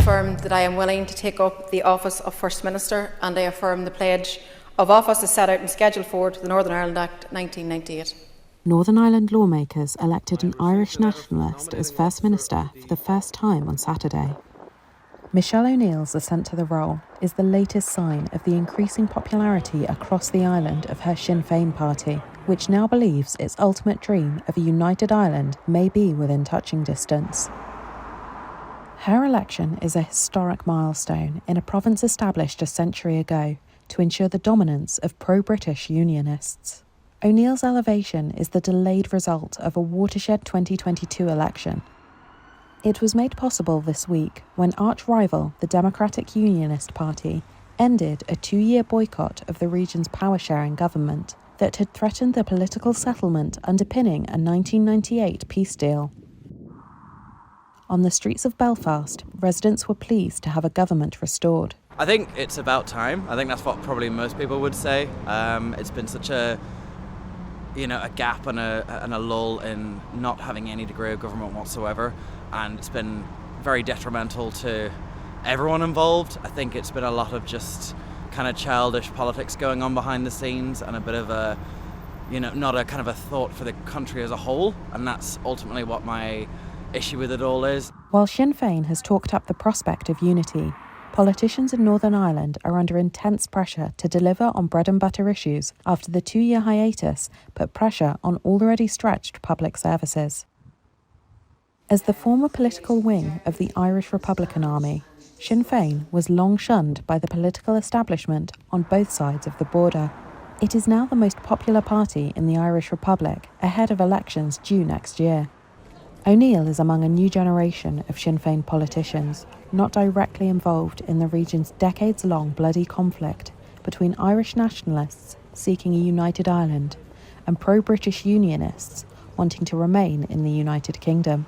affirm that I am willing to take up the office of First Minister, and I affirm the pledge of office is set out in Schedule 4 to the Northern Ireland Act 1998. Northern Ireland lawmakers elected an Irish nationalist as First Minister for the first time on Saturday. Michelle O'Neill's ascent to the role is the latest sign of the increasing popularity across the island of her Sinn Féin party, which now believes its ultimate dream of a united Ireland may be within touching distance. Her election is a historic milestone in a province established a century ago to ensure the dominance of pro-British Unionists. O'Neill's elevation is the delayed result of a watershed 2022 election. It was made possible this week when arch-rival, the Democratic Unionist Party, ended a 2-year boycott of the region's power-sharing government that had threatened the political settlement underpinning a 1998 peace deal. On the streets of Belfast, residents were pleased to have a government restored. I think it's about time. I think that's what probably most people would say. It's been such a gap and a lull in not having any degree of government whatsoever, and it's been very detrimental to everyone involved. I think it's been a lot of just kind of childish politics going on behind the scenes, and a bit of a, not a kind of a thought for the country as a whole, and that's ultimately what my issue with it all is. While Sinn Féin has talked up the prospect of unity, politicians in Northern Ireland are under intense pressure to deliver on bread and butter issues after the 2-year hiatus put pressure on already stretched public services. As the former political wing of the Irish Republican Army, Sinn Féin was long shunned by the political establishment on both sides of the border. It is now the most popular party in the Irish Republic ahead of elections due next year. O'Neill is among a new generation of Sinn Féin politicians, not directly involved in the region's decades-long bloody conflict between Irish nationalists seeking a united Ireland and pro-British Unionists wanting to remain in the United Kingdom.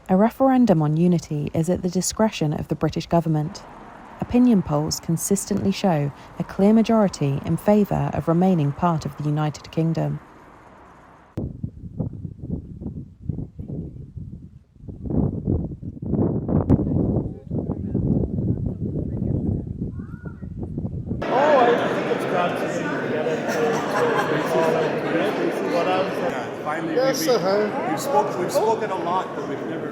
A referendum on unity is at the discretion of the British government. Opinion polls consistently show a clear majority in favour of remaining part of the United Kingdom. Finally, yes, we've spoken a lot, but we've never.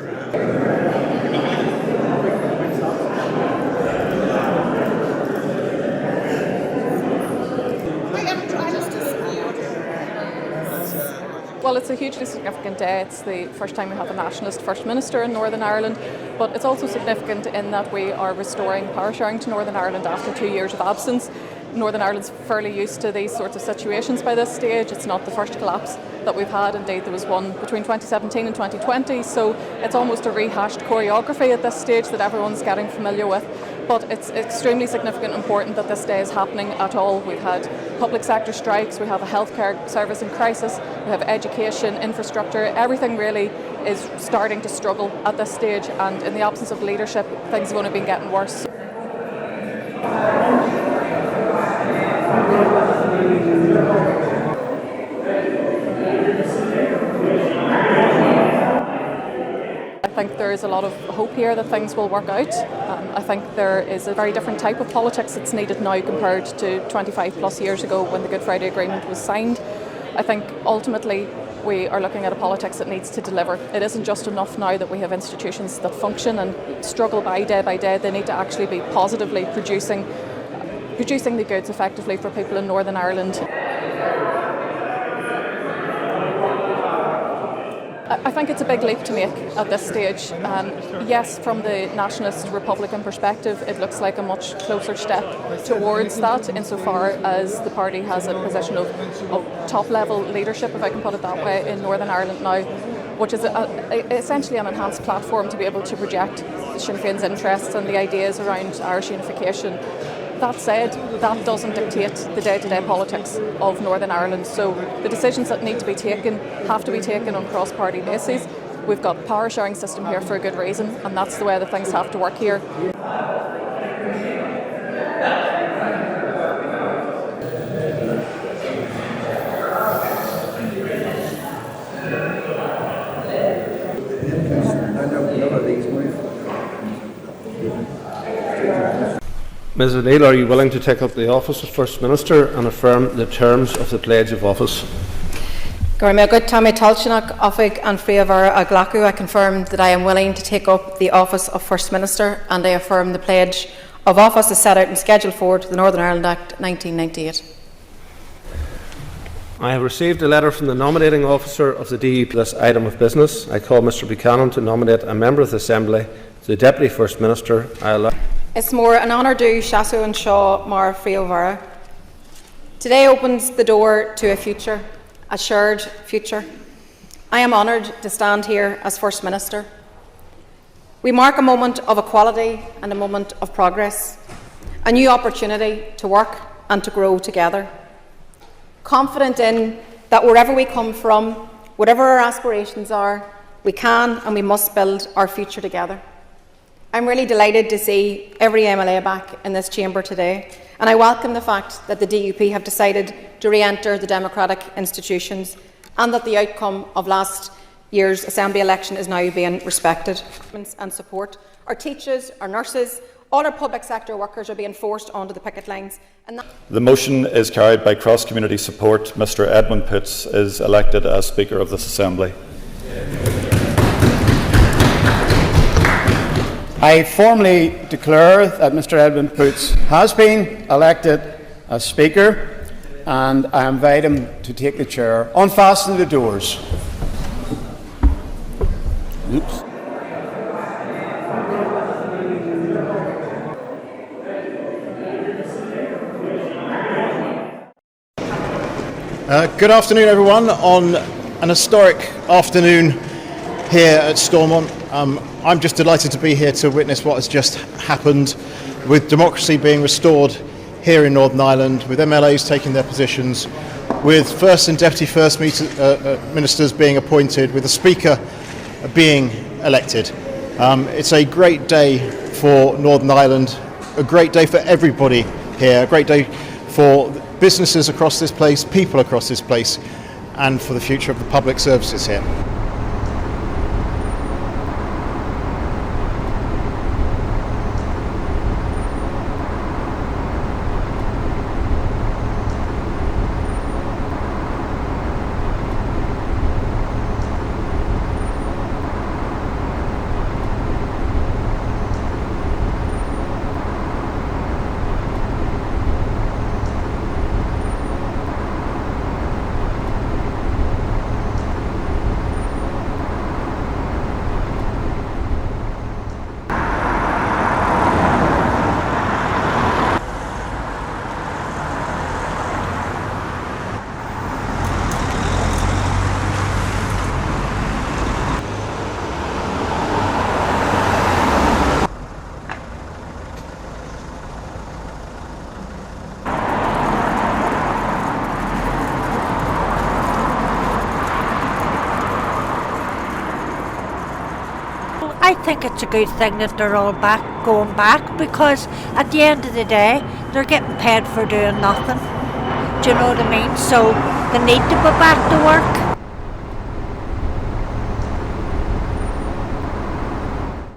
Well, it's a hugely significant day. It's the first time we have a Nationalist First Minister in Northern Ireland, but it's also significant in that we are restoring power sharing to Northern Ireland after 2 years of absence. Northern Ireland's fairly used to these sorts of situations by this stage. It's not the first collapse that we've had. Indeed, there was one between 2017 and 2020, so it's almost a rehashed choreography at this stage that everyone's getting familiar with. But it's extremely significant and important that this day is happening at all. We've had public sector strikes, we have a healthcare service in crisis, we have education, infrastructure, everything really is starting to struggle at this stage, and in the absence of leadership, things have only been getting worse. I think there is a lot of hope here that things will work out. I think there is a very different type of politics that's needed now compared to 25 plus years ago when the Good Friday Agreement was signed. I think ultimately we are looking at a politics that needs to deliver. It isn't just enough now that we have institutions that function and struggle by day. They need to actually be positively producing the goods effectively for people in Northern Ireland. I think it's a big leap to make at this stage. Yes, from the Nationalist Republican perspective, it looks like a much closer step towards that, insofar as the party has a position of top-level leadership, if I can put it that way, in Northern Ireland now, which is essentially an enhanced platform to be able to project Sinn Féin's interests and the ideas around Irish unification. That said, that doesn't dictate the day-to-day politics of Northern Ireland. So the decisions that need to be taken have to be taken on cross-party bases. We've got a power sharing system here for a good reason, and that's the way that things have to work here. Ms O'Neill, are you willing to take up the office of First Minister and affirm the terms of the pledge of office? Good Tommy Talchinach, Offig and Friavara Aglaku, I confirm that I am willing to take up the office of First Minister, and I affirm the pledge of office as set out in Schedule 4 to the Northern Ireland Act 1998. I have received a letter from the nominating officer of the DUP for this item of business. I call Mr Buchanan to nominate a member of the Assembly to the Deputy First Minister. It's more an honour due Shasu and Shaw Mar Friavara. Today opens the door to a future, a shared future. I am honoured to stand here as First Minister. We mark a moment of equality and a moment of progress, a new opportunity to work and to grow together. Confident in that wherever we come from, whatever our aspirations are, we can and we must build our future together. I'm really delighted to see every MLA back in this chamber today, and I welcome the fact that the DUP have decided to re-enter the democratic institutions and that the outcome of last year's Assembly election is now being respected. And support. Our teachers, our nurses, all our public sector workers are being forced onto the picket lines. The motion is carried by cross-community support. Mr Edmund Pitts is elected as Speaker of this Assembly. I formally declare that Mr Edmund Pitts has been elected as Speaker, and I invite him to take the chair. Unfasten the doors. Oops. Good afternoon, everyone. On an historic afternoon here at Stormont, I'm just delighted to be here to witness what has just happened, with democracy being restored here in Northern Ireland, with MLAs taking their positions, with First and Deputy First Ministers being appointed, with the Speaker being elected. It's a great day for Northern Ireland, a great day for everybody here, a great day for businesses across this place, people across this place, and for the future of the public services here. I think it's a good thing that they're all going back, because at the end of the day, they're getting paid for doing nothing. Do you know what I mean? So they need to go back to work.